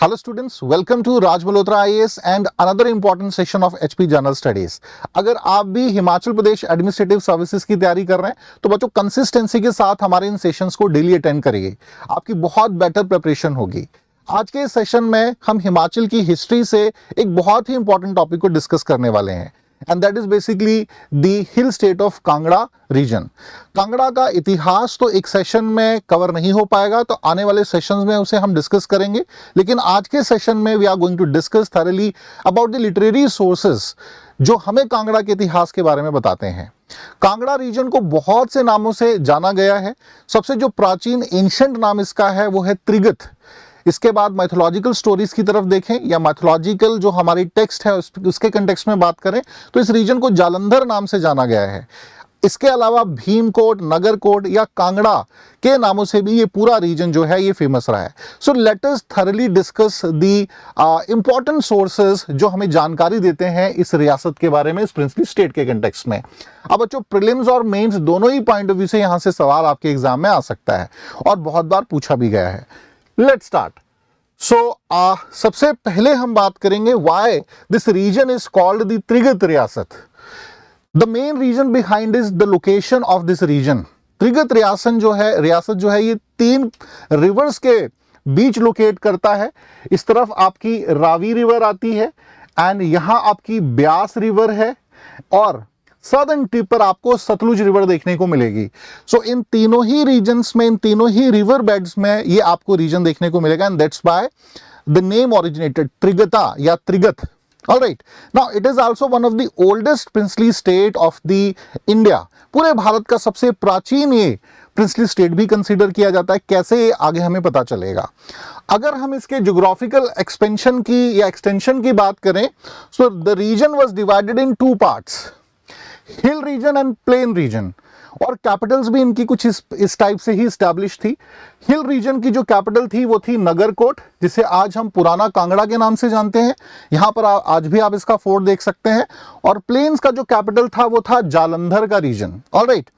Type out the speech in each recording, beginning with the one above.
Hello students, welcome to Raj Malhotra IAS and another important session of HP General Studies। अगर आप भी Himachal Pradesh administrative services की तैयारी कर रहे हैं तो बच्चों कंसिस्टेंसी के साथ हमारे इन सेशंस को डेली अटेंड करिए, आपकी बहुत बेटर प्रिपरेशन होगी। आज के सेशन में हम हिमाचल की हिस्ट्री से एक बहुत ही इंपॉर्टेंट टॉपिक को डिस्कस करने वाले हैं and that is basically the hill state of Kangra region. Kangra का इतिहास तो एक सेशन में कवर नहीं हो पाएगा, तो आने वाले सेशंस में उसे हम डिस्कस करेंगे, लेकिन आज के सेशन में we are going to discuss thoroughly about the literary sources जो हमें कांगड़ा के इतिहास के बारे में बताते हैं। कांगड़ा रीजन को बहुत से नामों से जाना गया है। सबसे जो प्राचीन एंशिएंट नाम इसका है वो है त्रिगत। इसके बाद मैथोलॉजिकल स्टोरीज की तरफ देखें या मैथोलॉजिकल जो हमारी टेक्स्ट है उसके कंटेक्स्ट में बात करें तो इस रीजन को जालंधर नाम से जाना गया है। इसके अलावा भीमकोट, नगरकोट या कांगड़ा के नामों से भी ये पूरा रीजन जो है ये फेमस रहा है। So let us thoroughly discuss the important sources जो हमें जानकारी देते हैं इस रियासत के बारे में, इस प्रिंसली स्टेट के कंटेक्स्ट में। अब बच्चों प्रीलिम्स और मेंस दोनों ही पॉइंट ऑफ व्यू से यहां से सवाल आपके एग्जाम में आ सकता है और बहुत बार पूछा भी गया है। Let's start. सबसे पहले हम बात करेंगे why this region is called the Trigat रियासत। The main region behind is the location of this region. Trigat रियासत जो है ये 3 रिवर्स के बीच लोकेट करता है। इस तरफ आपकी रावी रिवर आती है एंड यहां आपकी ब्यास रिवर है और सदर्न टिप पर आपको सतलुज रिवर देखने को मिलेगी। सो इन तीनों ही रीजन्स में, इन तीनों ही रिवर बेड्स में ये आपको रीजन देखने को मिलेगा and that's why the name originated Trigata या Trigat. Alright, now it is also one of the oldest princely state of the India. पूरे भारत का सबसे प्राचीन ये प्रिंसली स्टेट भी कंसीडर किया जाता है। कैसे, आगे हमें पता चलेगा। अगर हम इसके ज्योग्राफिकल एक्सपेंशन की या एक्सटेंशन की बात करें, so the region was divided in 2 parts, hill region and plain region, और कैपिटल्स भी इनकी कुछ इस टाइप से ही स्टैब्लिश थी। हिल रीजन की जो कैपिटल थी वो थी नगरकोट, जिसे आज हम पुराना कांगड़ा के नाम से जानते हैं। यहां पर आज भी आप इसका फोर्ट देख सकते हैं। और प्लेन्स का जो कैपिटल था वो था जालंधर का रीजन। ऑलराइट,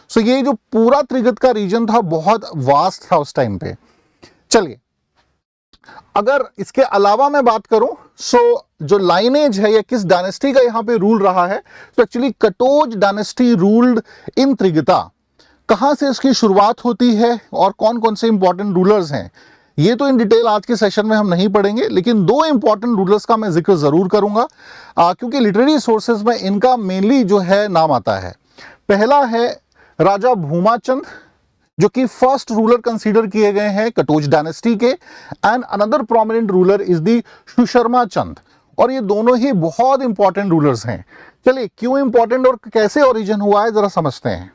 सो ये जो पूरा त्रिगत का रीजन था बहुत वास्ट था उस टाइम पे। चलिए, अगर इसके अलावा मैं बात करूं, सो जो लाइनेज है या किस डायनेस्टी का यहां पे रूल रहा है, तो एक्चुअली कटोज डायनेस्टी रूल्ड इन त्रिगता। कहां से इसकी शुरुआत होती है और कौन कौन से इंपॉर्टेंट रूलर्स हैं, ये तो इन डिटेल आज के सेशन में हम नहीं पढ़ेंगे, लेकिन 2 इंपॉर्टेंट रूलर्स का मैं जिक्र जरूर करूंगा क्योंकि लिटरेरी सोर्सेज में इनका मेनली जो है नाम आता है। पहला है राजा भूमाचंद, जो कि फर्स्ट रूलर कंसीडर किए गए हैं कटोच डायनेस्टी के, and another prominent ruler is the Susharma Chand, और ये दोनों ही बहुत इंपॉर्टेंट रूलर्स हैं। चलिए, क्यों इंपॉर्टेंट और कैसे ओरिजिन हुआ है जरा समझते हैं।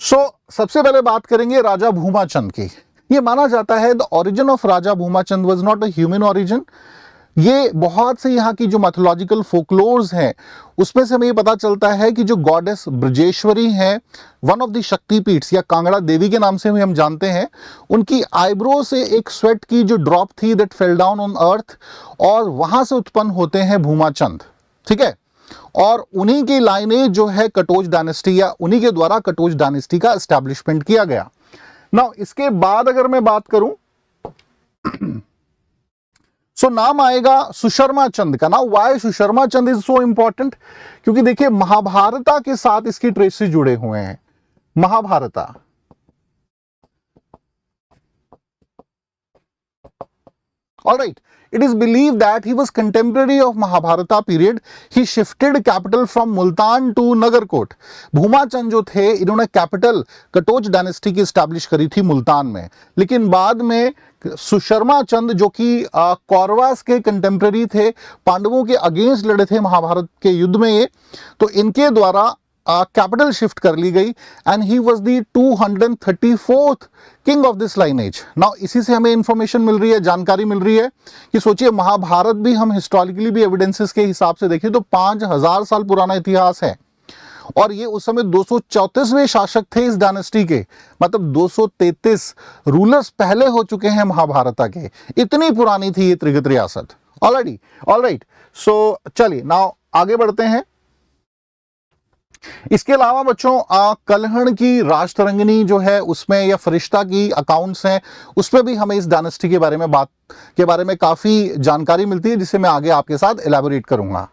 सबसे पहले बात करेंगे राजा भूमाचंद की। ये माना जाता है the origin of Raja Bhumachand was not a human origin. ये बहुत से यहाँ की जो मैथोलॉजिकल फोकलोर्स हैं उसमें से हमें ये पता चलता है कि जो गॉडेस ब्रजेश्वरी हैं, वन ऑफ द शक्तिपीठ्स या कांगड़ा देवी के नाम से भी हम जानते हैं, उनकी आईब्रो से एक स्वेट की जो ड्रॉप थी that fell down on earth, और वहां से उत्पन्न होते हैं भूमाचंद। ठीक है, और उन्हीं की लाइनेज जो है कटोच डायनेस्टी, या उन्हीं के द्वारा कटोच डायनेस्टी का एस्टैब्लिशमेंट किया गया। नाउ इसके बाद अगर मैं बात करूं, नाम आएगा सुशर्मा चंद का। Now why Susharma Chand is so important, क्योंकि देखिए महाभारता के साथ इसकी ट्रेसेस जुड़े हुए हैं। महाभारता, alright, it is believed that he was contemporary of Mahabharata period. He shifted capital from Multan to Nagarkot. भूमाचंद जो थे, इन्होंने कैपिटल कटोच डायनेस्टी की स्टैब्लिश करी थी मुल्तान में, लेकिन बाद में सुशर्मा चंद जो कि कौरवास के कंटेम्पररी थे, पांडवों के अगेंस्ट लड़े थे महाभारत के युद्ध में ये, तो इनके द्वारा कैपिटल शिफ्ट कर ली गई and he was the 234th king of this lineage. Now इसी से हमें इंफॉर्मेशन मिल रही है, जानकारी मिल रही है कि सोचिए महाभारत भी हम हिस्टोरिकली भी एविडेंसेस के हिसाब से देखें तो 5000 साल पुराना इतिहास है, और ये उस समय 234वें शासक थे इस डायनेस्टी के, मतलब 233 रूलर्स पहले हो चुके हैं महाभारत के। इतनी पुरानी थी ये त्रिगत रियासत ऑलरेडी। ऑलराइट, सो चलिए नाउ आगे बढ़ते हैं। इसके अलावा बच्चों कलहण की राजतरंगिनी जो है उसमें या फरिश्ता की अकाउंट्स हैं उसमें भी हमें इस डायनेस्टी के बारे में काफी जानकारी मिलती है, जिसे मैं आगे आपके साथ एलैबोरेट करूंगा।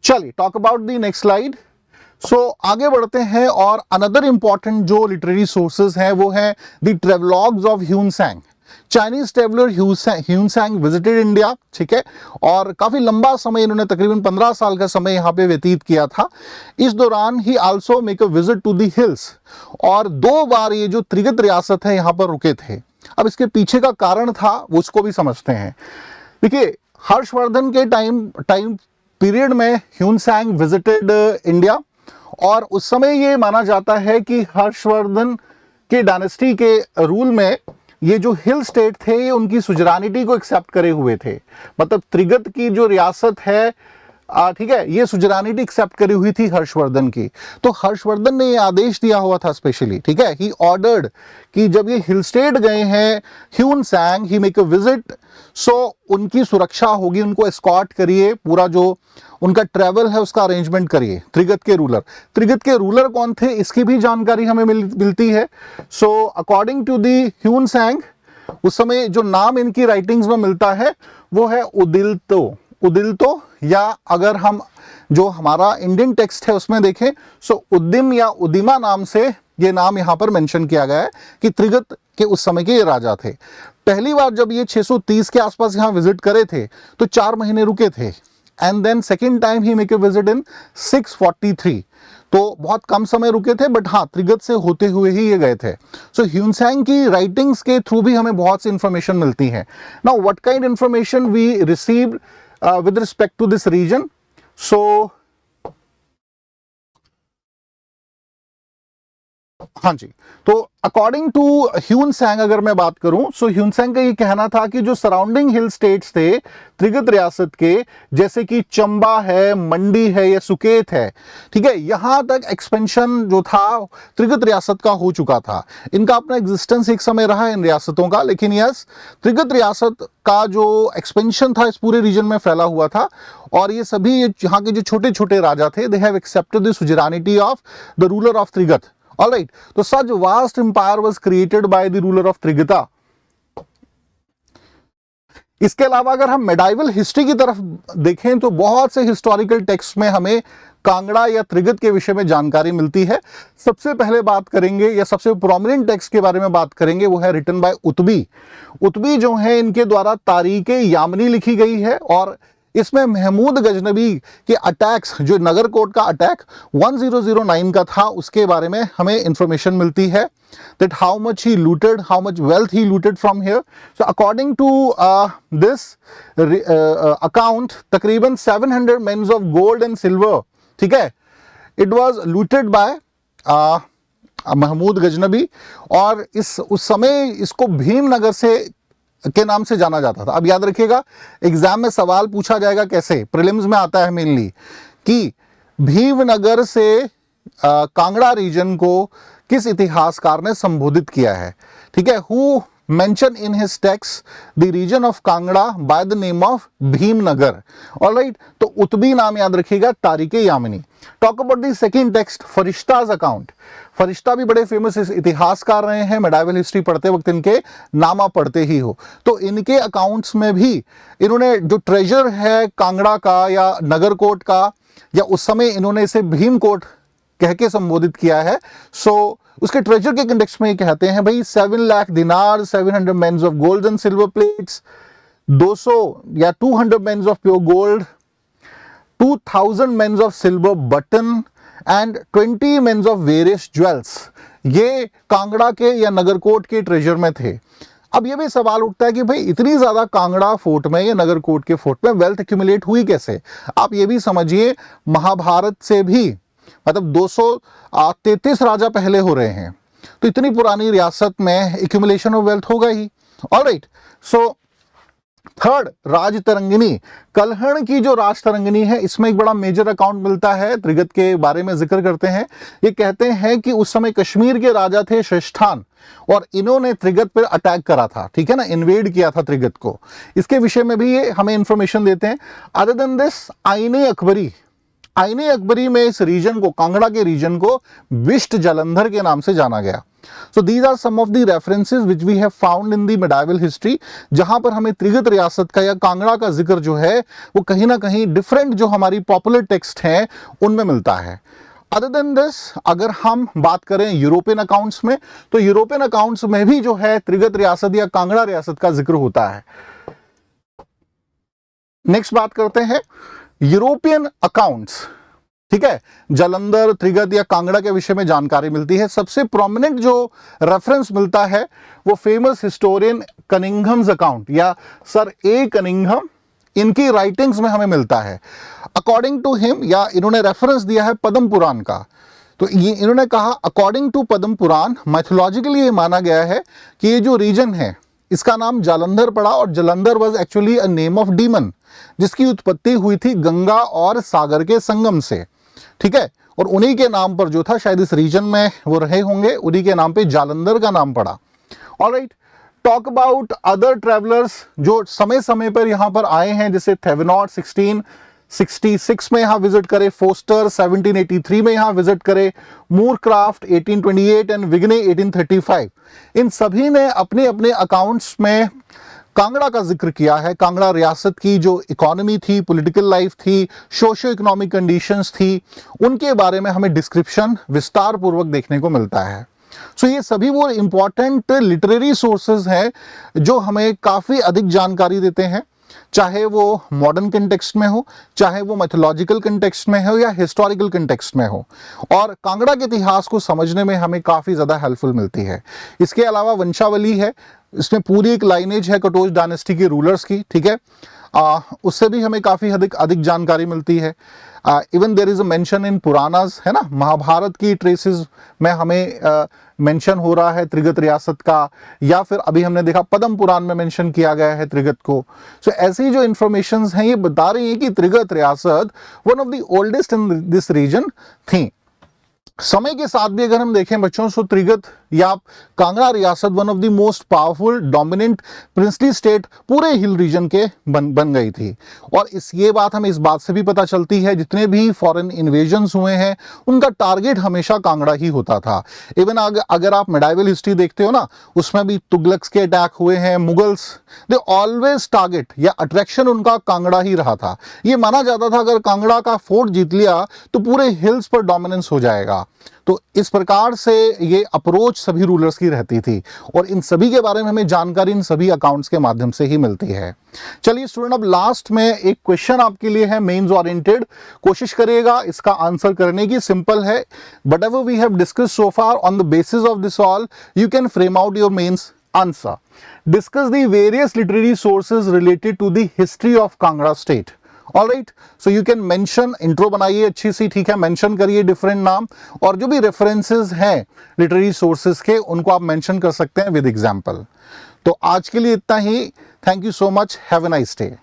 चलिए talk about the next slide. आगे बढ़ते हैं और अनदर इंपॉर्टेंट जो लिटरेरी सोर्सेज हैं वो है the travelogues of Hiuen Tsang. Chinese traveller Hiuen Tsang visited India, ठीक है, और काफी लंबा समय इन्होंने तकरीबन 15 साल का समय यहाँ पे व्यतीत किया था। इस दौरान he also make a visit to the hills, और 2 बार ये जो त्रिगत रियासत है यहाँ पर रुके थे। अब इसके पीछे का कारण था वो उसको भी समझते हैं। देखिए हर्षवर्धन के टाइम पीरियड में ह्यून सैंग विजिटेड इंडिया, और उस समय ये माना जाता है कि हर्षवर्धन के डायनेस्टी के रूल में ये जो हिल स्टेट थे ये उनकी सुजरानिटी को एक्सेप्ट करे हुए थे। मतलब त्रिगत की जो रियासत है, ठीक है, ये सुजरानिटी एक्सेप्ट करी हुई थी हर्षवर्धन की। तो हर्षवर्धन ने ये आदेश दिया हुआ था स्पेशली, ठीक है, ही ऑर्डर्ड कि जब ये हिल स्टेट गए हैं Hiuen Tsang, he make a visit, so उनकी सुरक्षा होगी, उनको एस्कॉर्ट करिए, पूरा जो उनका ट्रैवल है उसका अरेंजमेंट करिए। त्रिगत के रूलर कौन थे इसकी भी जानकारी हमें मिलती है। So according to the Hiuen Tsang, उस समय जो नाम इनकी राइटिंग्स में मिलता है वो है उदिल्तो, या अगर हम जो हमारा इंडियन टेक्स्ट है उसमें देखें सो उद्दिम या उदिमा नाम से ये नाम यहाँ पर मेंशन किया गया है कि त्रिगत के उस समय के ये राजा थे। पहली बार जब ये 630 के आसपास यहाँ विजिट करे थे तो 4 महीने रुके थे, and then second time he make a visit in 643, तो बहुत कम समय रुके थे, बट हाँ त्रिगत से होते हुए ही ये गए थे। सो ह्यून सैंग की राइटिंग्स के थ्रू भी हमें बहुत सी इंफॉर्मेशन मिलती है। Now what kind information we received with respect to this region? So हाँ जी, तो अकॉर्डिंग टू ह्यून सैंग अगर मैं बात करूं, सो ह्यून सैंग का ये कहना था कि जो सराउंडिंग हिल स्टेट्स थे त्रिगत रियासत के, जैसे कि चंबा है, मंडी है या सुकेत है, ठीक है, यहां तक एक्सपेंशन जो था त्रिगत रियासत का हो चुका था। इनका अपना एग्जिस्टेंस एक समय रहा इन रियासतों का, लेकिन यस त्रिगत रियासत का जो एक्सपेंशन था इस पूरे रीजन में फैला हुआ था, और ये सभी यहाँ के जो छोटे छोटे राजा थे they have accepted the suzerainty of the ruler of Trigat. All right, तो such vast empire was created by the ruler of Trigata. इसके अलावा अगर हम मेडाइवल हिस्ट्री की तरफ देखें तो बहुत से हिस्टोरिकल टेक्स्ट में हमें कांगड़ा या त्रिगत के विषय में जानकारी मिलती है। सबसे पहले बात करेंगे या सबसे प्रोमिनेंट टेक्स्ट के बारे में बात करेंगे, वो है रिटन बाय उतबी जो है इनके द्वारा तारीखे यामनी लिखी गई है, और इसमें महमूद गजनबी के अटैक्स, जो नगरकोट का अटैक 1009 का था, उसके बारे में हमें इंफॉर्मेशन मिलती है, that how much he looted, how much wealth he looted from here. So according to this account, तकरीबन 700 mains of gold and silver, ठीक है, it was looted by Mahmood Ghaznavi, और उस समय इसको भीमनगर से के नाम से जाना जाता था। अब याद रखिएगा एग्जाम में सवाल पूछा जाएगा कैसे, प्रीलिम्स में आता है मेनली, कि भीमनगर से कांगड़ा रीजन को किस इतिहासकार ने संबोधित किया है, ठीक है, who mention in his text the region of Kangra by the name of Bhimnagar. Alright, तो उतबी नाम याद रखिएगा, Tarikhe Yamini. Talk about the second text, Farishta's account. Farishta भी बड़े फेमस इतिहासकार रहे हैं, मेडाइवल हिस्ट्री पढ़ते वक्त इनके नाम आप पढ़ते ही हो। तो इनके अकाउंट्स में भी इन्होंने जो ट्रेजर है कांगड़ा का या नगरकोट का, या उस समय इन्होंने इसे भीमकोट कह के संबोधित किया है। सो उसके ट्रेजर के कंटेक्स्ट में ये कहते हैं भाई 7 लाख दिनार, 700 mans of gold and silver plates, 200 या 200 mans of pure gold, 2000 mans of silver button and 20 mans of various jewels, ये कांगड़ा के या नगरकोट के ट्रेजर में थे। अब ये भी सवाल उठता है कि भाई इतनी ज्यादा कांगड़ा फोर्ट में या नगरकोट के फोर्ट में वेल्थ एक्यूमुलेट हुई कैसे। आप ये भी समझिए महाभारत से भी मतलब 233 राजा पहले हो रहे हैं, तो इतनी पुरानी रियासत में एक्यूमुलेशन ऑफ वेल्थ होगा ही। Alright, so third, Rajatarangini. Kalhana की जो राजतरंगिनी है इसमें एक बड़ा मेजर अकाउंट मिलता है, त्रिगत के बारे में जिक्र करते हैं। ये कहते हैं कि उस समय कश्मीर के राजा थे श्रेष्ठान, और इन्होंने त्रिगत पर अटैक करा था, ठीक है ना, इन्वेड किया था त्रिगत को। इसके विषय में भी ये हमें इंफॉर्मेशन देते हैं। अदर देन दिस, आईने अकबरी, आईने अकबरी में इस रीजन को, कांगड़ा के रीजन को विष्ट जालंधर के नाम से जाना गया। So these are some of the references which we have found in the medieval history, जहां पर हमें त्रिगत रियासत का या कांगड़ा का जिक्र जो है वो कहीं ना कहीं डिफरेंट जो हमारी पॉपुलर टेक्स्ट हैं उनमें मिलता है। अदर देन दिस, अगर हम बात करें यूरोपियन अकाउंट्स में, तो यूरोपियन अकाउंट्स में भी जो है त्रिगत रियासत या कांगड़ा रियासत का जिक्र होता है। नेक्स्ट बात करते हैं यूरोपियन अकाउंट्स, ठीक है, जालंधर, त्रिगत या कांगड़ा के विषय में जानकारी मिलती है। सबसे प्रोमिनेंट जो रेफरेंस मिलता है वो फेमस हिस्टोरियन कनिंघम्स अकाउंट या सर ए कनिंघम, इनकी राइटिंग्स में हमें मिलता है। अकॉर्डिंग टू हिम, या इन्होंने रेफरेंस दिया है पद्म पुराण का, तो ये इन्होंने कहा अकॉर्डिंग टू पद्म पुराण, मैथोलॉजिकली ये माना गया है कि ये जो रीजन है इसका नाम जालंधर पड़ा, और Jalandhar was actually a name of demon, जिसकी उत्पत्ति हुई थी गंगा और सागर के संगम से, ठीक है, और उन्हीं के नाम पर जो था, शायद इस रीजन में वो रहे होंगे, उन्हीं के नाम पे जालंधर का नाम पड़ा। Alright, talk about other travellers जो समय समय पर यहाँ पर आए हैं, जैसे थेवेनॉट 1666 में यहाँ विजिट करे, फोस्टर 1783 में यहाँ विजिट करे, मूरक्राफ्ट 1828 एंड विग्ने 1835, इन सभी ने अपने अपने अकाउंट्स में कांगड़ा का जिक्र किया है। कांगड़ा रियासत की जो इकोनॉमी थी, पॉलिटिकल लाइफ थी, सोशियो इकोनॉमिक कंडीशंस थी, उनके बारे में हमें डिस्क्रिप्शन विस्तार पूर्वक देखने को मिलता है। सो ये सभी वो इंपॉर्टेंट लिटरेरी सोर्सेज हैं जो हमें काफ़ी अधिक जानकारी देते हैं, चाहे वो मॉडर्न कंटेक्स्ट में हो, चाहे वो मैथोलॉजिकल कंटेक्स्ट में हो या हिस्टोरिकल कंटेक्स्ट में हो, और कांगड़ा के इतिहास को समझने में हमें काफ़ी ज़्यादा हेल्पफुल मिलती है। इसके अलावा वंशावली है, इसमें पूरी एक लाइनेज है कटोच डायनेस्टी के रूलर्स की, ठीक है, उससे भी हमें काफ़ी अधिक जानकारी मिलती है। Even there is a mention in Puranas, है ना, महाभारत की ट्रेसेस में हमें मेंशन हो रहा है त्रिगत रियासत का, या फिर अभी हमने देखा पद्म पुराण में मेंशन किया गया है त्रिगत को। सो ऐसी जो इंफॉर्मेशंस हैं ये बता रही हैं कि त्रिगत रियासत one of the oldest in this region थी। समय के साथ भी अगर हम देखें बच्चों, सो त्रिगत या कांगड़ा रियासत one of the most powerful dominant princely state पूरे हिल रीजन के बन गई थी। और ये बात हमें इस बात से भी पता चलती है, जितने भी फॉरेन इन्वेजन्स हुए हैं उनका टारगेट हमेशा कांगड़ा ही होता था। इवन अगर आप मेडाइवल हिस्ट्री देखते हो ना, उसमें भी तुगलक्स के अटैक हुए हैं, मुगल्स, दे ऑलवेज टारगेट या अट्रैक्शन उनका कांगड़ा ही रहा था। ये माना जाता था अगर कांगड़ा का फोर्ट जीत लिया तो पूरे हिल्स पर डोमिनेंस हो जाएगा। तो इस प्रकार से ये अप्रोच सभी रूलर्स की रहती थी, और इन सभी के बारे में हमें जानकारी इन सभी अकाउंट्स के माध्यम से ही मिलती है। चलिए स्टूडेंट, अब लास्ट में एक क्वेश्चन आपके लिए है मेंस ओरिएंटेड, कोशिश करिएगा इसका आंसर करने की। सिंपल है, but ever we have discussed so far, on the basis of this all you can frame out your mains answer. Discuss the various literary sources related to the history of Kangra state. All right, so you can mention, intro बनाइए अच्छी सी, ठीक है, mention करिए different नाम, और जो भी references हैं लिटरेरी सोर्सेज के उनको आप मेंशन कर सकते हैं विद एग्जांपल। तो आज के लिए इतना ही। Thank you so much, have a nice day.